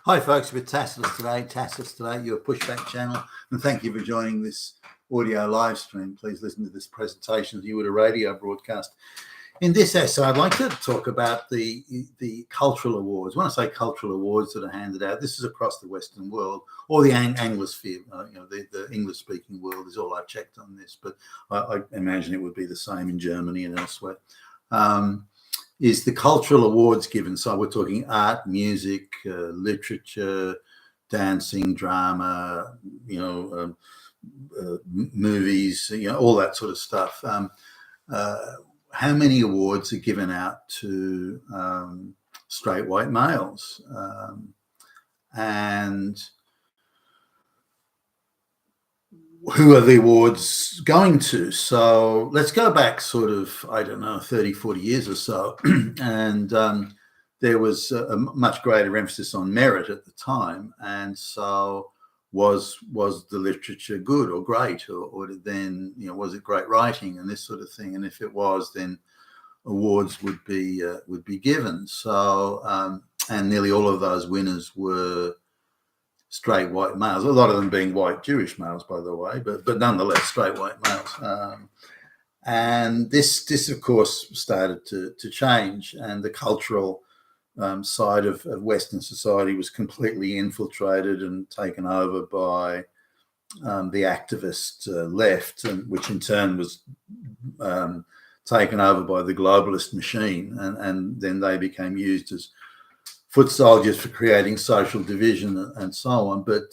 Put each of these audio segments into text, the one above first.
Hi folks, with Tacitus today, your pushback channel, and thank you for joining this audio live stream. Please listen to this presentation as you would a radio broadcast. In this essay, I'd like to talk about the cultural awards. When I say cultural awards that are handed out, this is across the Western world or the Anglosphere. The English-speaking world is all I've checked on this, but I imagine it would be the same in Germany and elsewhere. Is the cultural awards given. So we're talking art, music, literature, dancing, drama, movies, all that sort of stuff. How many awards are given out to straight white males? And who are the awards going to? So let's go back sort of, 30, 40 years or so. And there was a much greater emphasis on merit at the time. And so was the literature good or great, or then, was it great writing and this sort of thing? And if it was, then awards would be given. So, and nearly all of those winners were straight white males, a lot of them being white Jewish males, by the way, but nonetheless straight white males. And this of course started to change, and the cultural side of Western society was completely infiltrated and taken over by the activist left, which in turn was taken over by the globalist machine, and then they became used as foot soldiers for creating social division and so on. But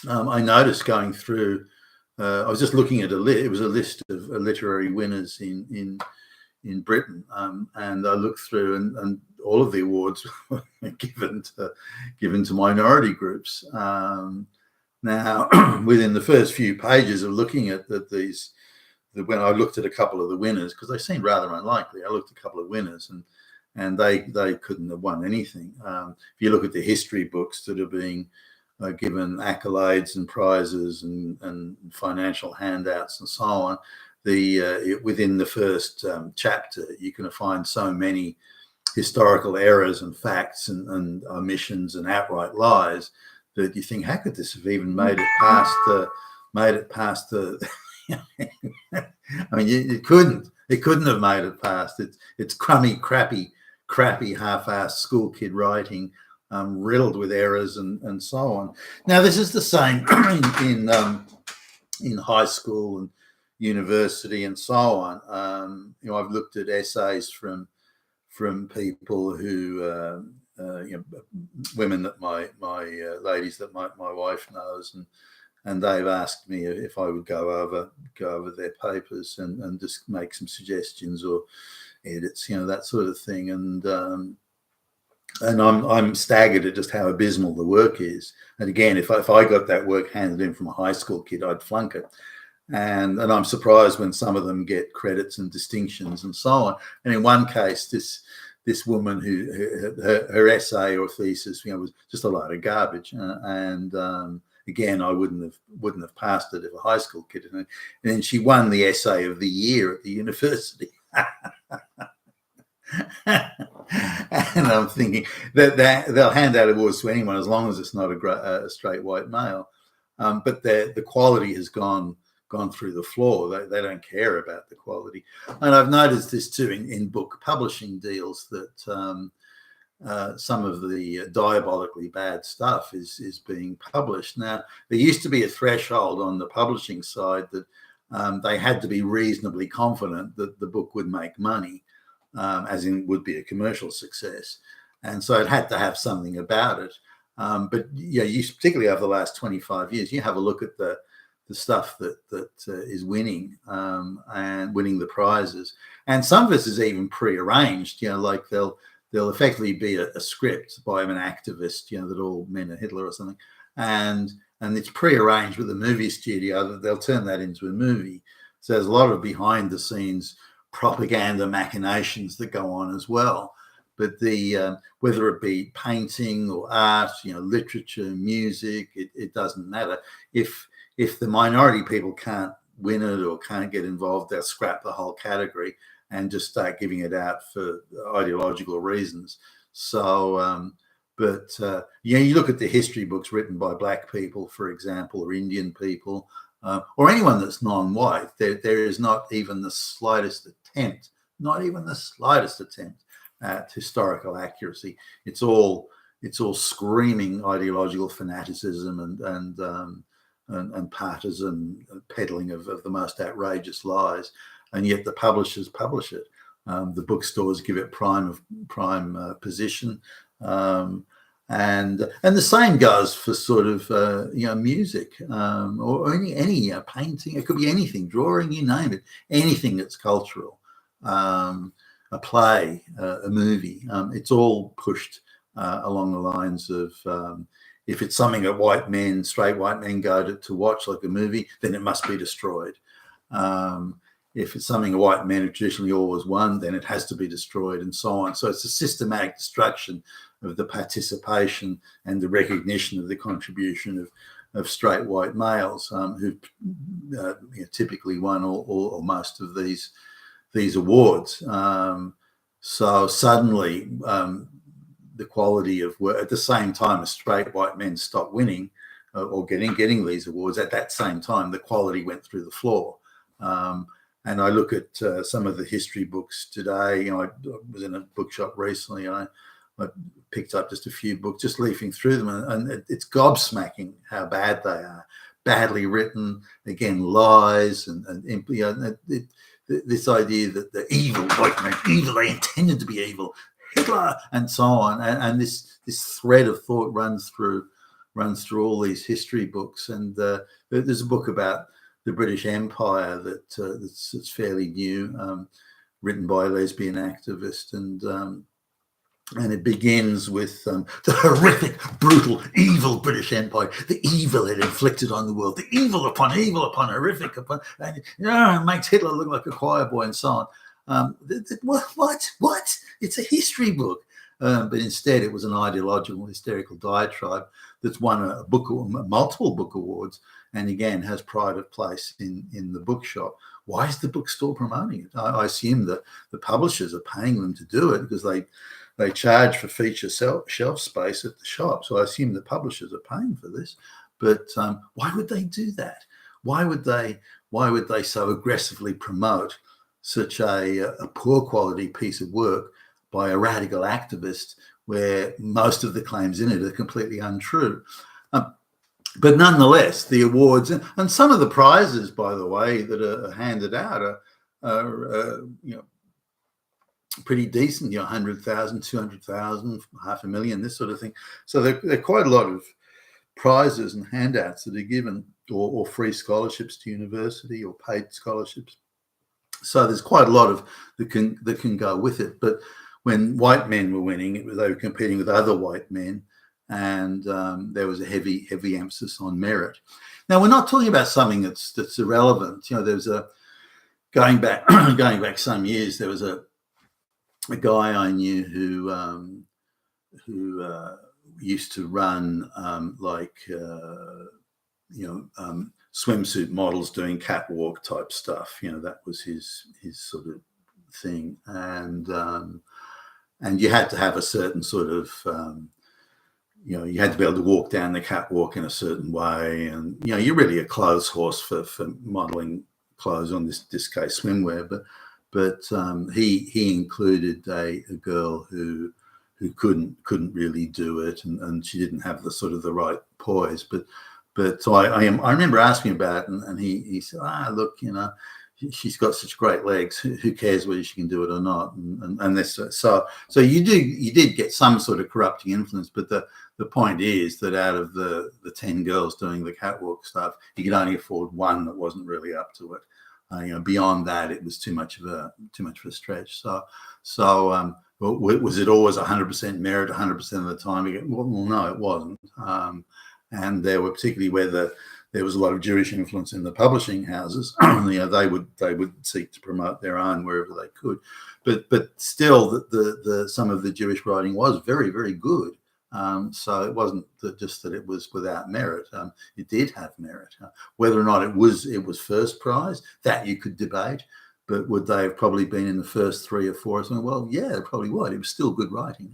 I noticed going through, I was just looking at it was a list of literary winners in Britain, and I looked through, and all of the awards were given to minority groups. Now, within the first few pages of looking at when I looked at a couple of the winners, because they seemed rather unlikely, I looked at a couple of winners, and they couldn't have won anything. If you look at the history books that are being given accolades and prizes and financial handouts and so on, within the first chapter, you can find so many historical errors and facts and omissions and outright lies that you think, how could this have even made it past the I mean, it couldn't have made it past. It's crummy, crappy, half-assed school kid writing, riddled with errors and so on. Now, this is the same in high school and university and so on. I've looked at essays from people who, women that my ladies that my wife knows, and they've asked me if I would go over their papers and just make some suggestions or edits, that sort of thing. And I'm staggered at just how abysmal the work is. And again, if I got that work handed in from a high school kid, I'd flunk it. And I'm surprised when some of them get credits and distinctions and so on. And in one case, this woman who her essay or thesis, was just a load of garbage. Again, I wouldn't have passed it if a high school kid. And then she won the essay of the year at the university. And I'm thinking that they'll hand out awards to anyone as long as it's not a straight white male. But the quality has gone through the floor. They don't care about the quality. And I've noticed this too in book publishing deals, that some of the diabolically bad stuff is being published. Now, there used to be a threshold on the publishing side that they had to be reasonably confident that the book would make money, as in would be a commercial success. And so it had to have something about it. But you particularly over the last 25 years, you have a look at the stuff that is winning and winning the prizes. And some of this is even prearranged, like they'll effectively be a script by an activist, that all men are Hitler or something. And it's prearranged with a movie studio that they'll turn that into a movie. So there's a lot of behind the scenes propaganda machinations that go on as well. But whether it be painting or art, literature, music, it doesn't matter. If the minority people can't win it or can't get involved, they'll scrap the whole category and just start giving it out for ideological reasons. So you look at the history books written by black people, for example, or Indian people, or anyone that's non-white. There is not even the slightest attempt, at historical accuracy. It's all screaming ideological fanaticism and partisan peddling of the most outrageous lies, and yet the publishers publish it. The bookstores give it prime position, and the same goes for sort of music, or any painting. It could be anything, drawing, you name it, anything that's cultural, a play, a movie. It's all pushed along the lines of if it's something that straight white men go to watch, like a movie, then it must be destroyed. If it's something white men have traditionally always won, then it has to be destroyed, and so on. So it's a systematic destruction of the participation and the recognition of the contribution of straight white males who typically won all most of these awards. So suddenly, the quality of work, at the same time as straight white men stopped winning or getting these awards, at that same time, the quality went through the floor. And I look at some of the history books today. I was in a bookshop recently, and I picked up just a few books, just leafing through them, and it's gobsmacking how bad they are. Badly written, again, lies, and this idea that the evil white men, evil, they intended to be evil, Hitler, and so on, and this thread of thought runs through all these history books. And there's a book about the British Empire that's fairly new, written by a lesbian activist, and it begins with the horrific, brutal, evil British Empire, the evil it inflicted on the world, the evil upon horrific upon, and it makes Hitler look like a choir boy, and so on. What? It's a history book. But instead, it was an ideological, hysterical diatribe that's won multiple book awards, and again has pride of place in the bookshop. Why is the bookstore promoting it? I assume that the publishers are paying them to do it because they charge for feature shelf space at the shop. So I assume the publishers are paying for this. But why would they do that? Why would they so aggressively promote such a poor quality piece of work by a radical activist, where most of the claims in it are completely untrue? But nonetheless, the awards and some of the prizes, by the way, that are handed out are pretty decent. 100,000, 200,000, 500,000, this sort of thing. So there are quite a lot of prizes and handouts that are given, or free scholarships to university, or paid scholarships. So there's quite a lot of that can go with it. But when white men were winning, they were competing with other white men, and there was a heavy emphasis on merit. Now, we're not talking about something that's irrelevant. There's going back some years, there was a guy I knew who used to run swimsuit models doing catwalk type stuff. That was his sort of thing, and you had to have a certain sort of you had to be able to walk down the catwalk in a certain way, and you're really a clothes horse for modeling clothes, on this case swimwear. But he included a girl who couldn't really do it, and she didn't have the right poise. But so I remember asking about it, and he said, look, she's got such great legs. Who cares whether she can do it or not? And this, so you did get some sort of corrupting influence. But the point is that out of the 10 girls doing the catwalk stuff, you could only afford one that wasn't really up to it. Beyond that, it was too much of a stretch. So was it always 100% merit 100% of the time? Well, no, it wasn't. And there were, particularly where there was a lot of Jewish influence in the publishing houses, they would seek to promote their own wherever they could. But still, the some of the Jewish writing was very, very good. So it wasn't just that it was without merit. It did have merit. Whether or not it was first prize, that you could debate. but would they have probably been in the first 3 or 4? I said, well, yeah, they probably would. It was still good writing.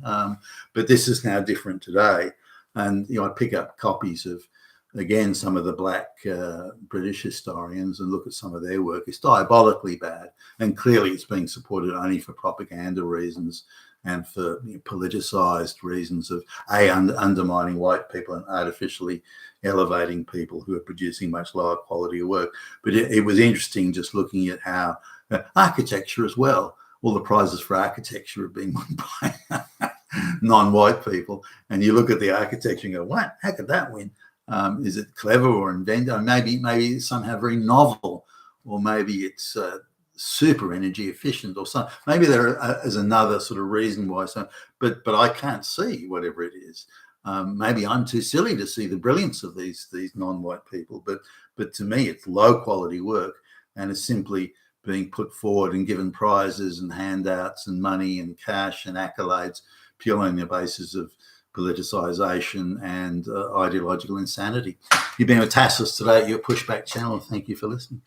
But this is now different today. And, I pick up copies of, again, some of the black British historians and look at some of their work. It's diabolically bad. And clearly it's being supported only for propaganda reasons and for politicized reasons of undermining white people and artificially elevating people who are producing much lower quality of work. But it was interesting just looking at how architecture as well, all the prizes for architecture have been won by non-white people. And you look at the architecture and go, what? How could that win? Is it clever or inventive? Maybe it's somehow very novel, or maybe it's super energy efficient, or something. Maybe there is another sort of reason why. But I can't see whatever it is. Maybe I'm too silly to see the brilliance of these non-white people. But to me, it's low quality work, and it's simply being put forward and given prizes and handouts and money and cash and accolades purely on the basis of politicization and ideological insanity. You've been with Tassos today at your Pushback channel. Thank you for listening.